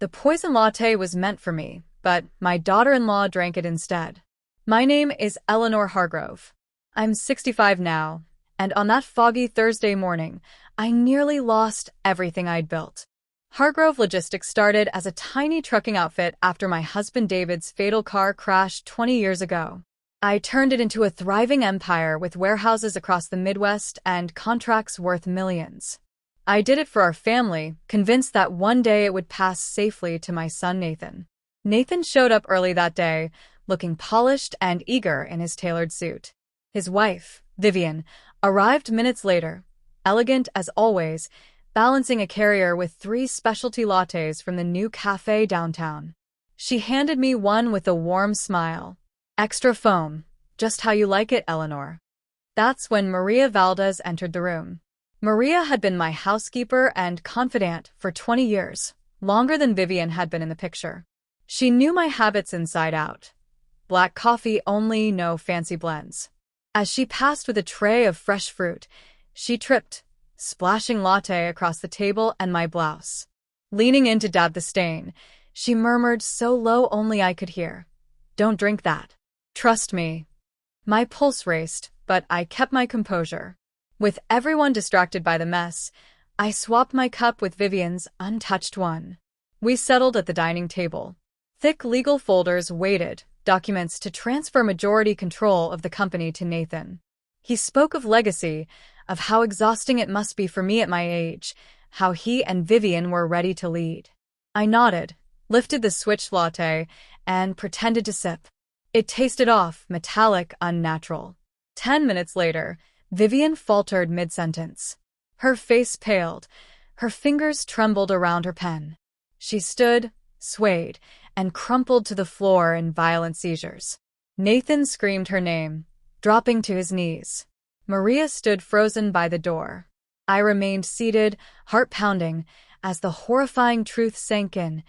The poison latte was meant for me, but my daughter-in-law drank it instead. My name is Eleanor Hargrove. I'm 65 now, and on that foggy Thursday morning, I nearly lost everything I'd built. Hargrove Logistics started as a tiny trucking outfit after my husband David's fatal car crash 20 years ago. I turned it into a thriving empire with warehouses across the Midwest and contracts worth millions. I did it for our family, convinced that one day it would pass safely to my son Nathan. Nathan showed up early that day, looking polished and eager in his tailored suit. His wife, Vivian, arrived minutes later, elegant as always, balancing a carrier with 3 specialty lattes from the new cafe downtown. She handed me one with a warm smile. "Extra foam, just how you like it, Eleanor." That's when Maria Valdez entered the room. Maria had been my housekeeper and confidant for 20 years, longer than Vivian had been in the picture. She knew my habits inside out. Black coffee only, no fancy blends. As she passed with a tray of fresh fruit, she tripped, splashing latte across the table and my blouse. Leaning in to dab the stain, she murmured so low only I could hear, "Don't drink that. Trust me." My pulse raced, but I kept my composure. With everyone distracted by the mess, I swapped my cup with Vivian's untouched one. We settled at the dining table. Thick legal folders waited, documents to transfer majority control of the company to Nathan. He spoke of legacy, of how exhausting it must be for me at my age, how he and Vivian were ready to lead. I nodded, lifted the switch latte, and pretended to sip. It tasted off, metallic, unnatural. 10 minutes later, Vivian faltered mid-sentence. Her face paled, her fingers trembled around her pen. She stood, swayed, and crumpled to the floor in violent seizures. Nathan screamed her name, dropping to his knees. Maria stood frozen by the door. I remained seated, heart pounding, as the horrifying truth sank in.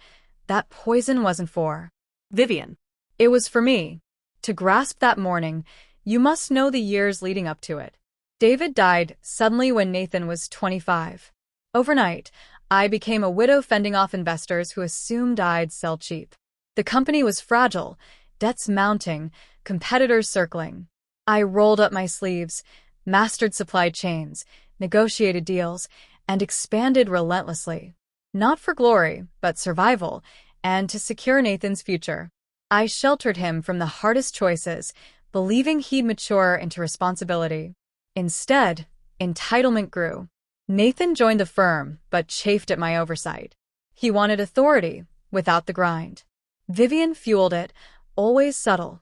That poison wasn't for Vivian. It was for me. To grasp that morning, you must know the years leading up to it. David died suddenly when Nathan was 25. Overnight, I became a widow fending off investors who assumed I'd sell cheap. The company was fragile, debts mounting, competitors circling. I rolled up my sleeves, mastered supply chains, negotiated deals, and expanded relentlessly. Not for glory, but survival, and to secure Nathan's future. I sheltered him from the hardest choices, believing he'd mature into responsibility. Instead, entitlement grew. Nathan joined the firm, but chafed at my oversight. He wanted authority, without the grind. Vivian fueled it, always subtle.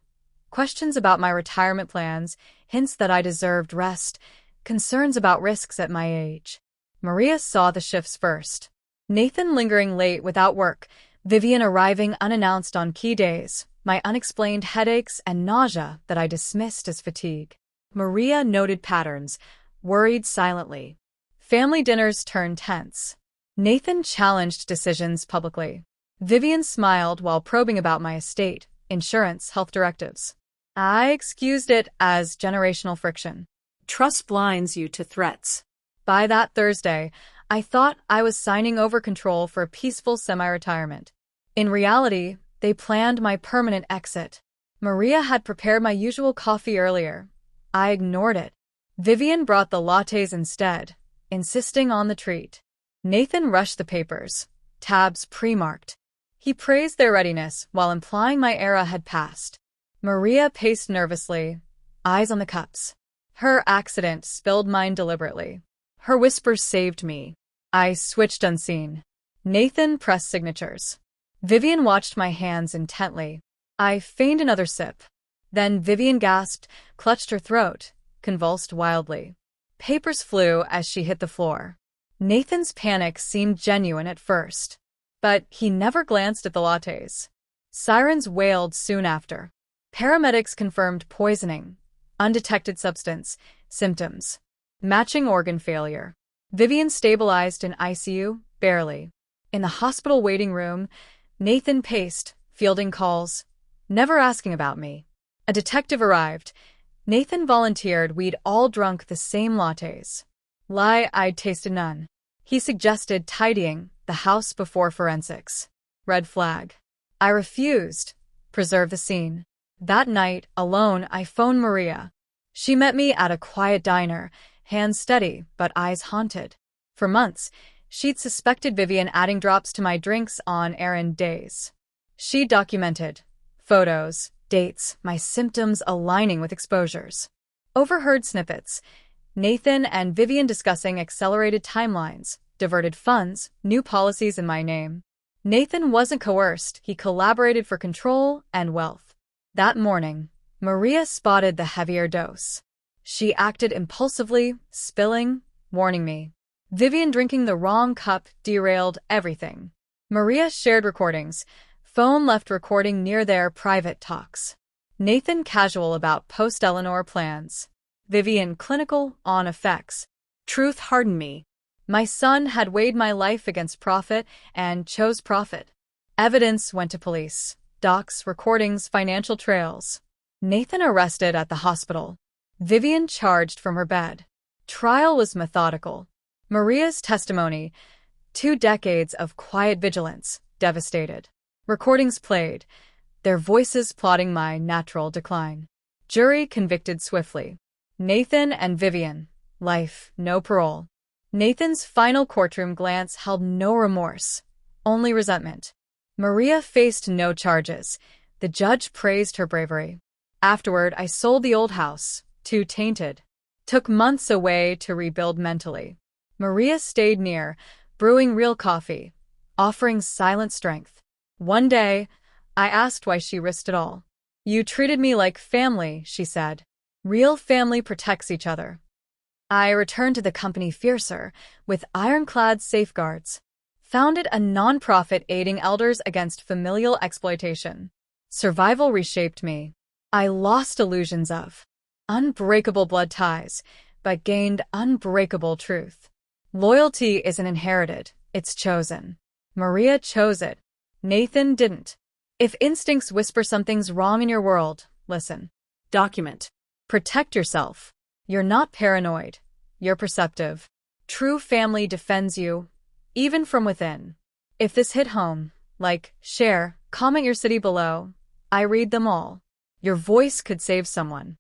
Questions about my retirement plans, hints that I deserved rest, concerns about risks at my age. Maria saw the shifts first. Nathan lingering late without work, Vivian arriving unannounced on key days, my unexplained headaches and nausea that I dismissed as fatigue. Maria noted patterns, worried silently. Family dinners turned tense. Nathan challenged decisions publicly. Vivian smiled while probing about my estate, insurance, health directives. I excused it as generational friction. Trust blinds you to threats. By that Thursday, I thought I was signing over control for a peaceful semi-retirement. In reality, they planned my permanent exit. Maria had prepared my usual coffee earlier. I ignored it. Vivian brought the lattes instead, insisting on the treat. Nathan rushed the papers, tabs pre-marked. He praised their readiness while implying my era had passed. Maria paced nervously, eyes on the cups. Her accident spilled mine deliberately. Her whisper saved me. I switched unseen. Nathan pressed signatures. Vivian watched my hands intently. I feigned another sip. Then Vivian gasped, clutched her throat, convulsed wildly. Papers flew as she hit the floor. Nathan's panic seemed genuine at first, but he never glanced at the lattes. Sirens wailed soon after. Paramedics confirmed poisoning, undetected substance, symptoms, matching organ failure. Vivian stabilized in ICU, barely. In the hospital waiting room, Nathan paced, fielding calls, never asking about me. A detective arrived. Nathan volunteered we'd all drunk the same lattes. Lie, I'd tasted none. He suggested tidying the house before forensics. Red flag. I refused. Preserve the scene. That night, alone, I phoned Maria. She met me at a quiet diner, hands steady but eyes haunted. For months, she'd suspected Vivian adding drops to my drinks on errand days. She documented photos, dates, my symptoms aligning with exposures. Overheard snippets. Nathan and Vivian discussing accelerated timelines, diverted funds, new policies in my name. Nathan wasn't coerced, he collaborated for control and wealth. That morning, Maria spotted the heavier dose. She acted impulsively, spilling, warning me. Vivian drinking the wrong cup derailed everything. Maria shared recordings. Phone left recording near their private talks. Nathan casual about post-Eleanor plans. Vivian clinical on effects. Truth hardened me. My son had weighed my life against profit and chose profit. Evidence went to police. Docs, recordings, financial trails. Nathan arrested at the hospital. Vivian charged from her bed. Trial was methodical. Maria's testimony, 2 decades of quiet vigilance, devastated. Recordings played, their voices plotting my natural decline. Jury convicted swiftly. Nathan and Vivian, life, no parole. Nathan's final courtroom glance held no remorse, only resentment. Maria faced no charges. The judge praised her bravery. Afterward, I sold the old house, too tainted. Took months away to rebuild mentally. Maria stayed near, brewing real coffee, offering silent strength. One day, I asked why she risked it all. You treated me like family, she said. Real family protects each other. I returned to the company fiercer, with ironclad safeguards. Founded a nonprofit aiding elders against familial exploitation. Survival reshaped me. I lost illusions of unbreakable blood ties, but gained unbreakable truth. Loyalty isn't inherited, it's chosen. Maria chose it. Nathan didn't. If instincts whisper something's wrong in your world, listen. Document. Protect yourself. You're not paranoid. You're perceptive. True family defends you, even from within. If this hit home, like, share, comment your city below. I read them all. Your voice could save someone.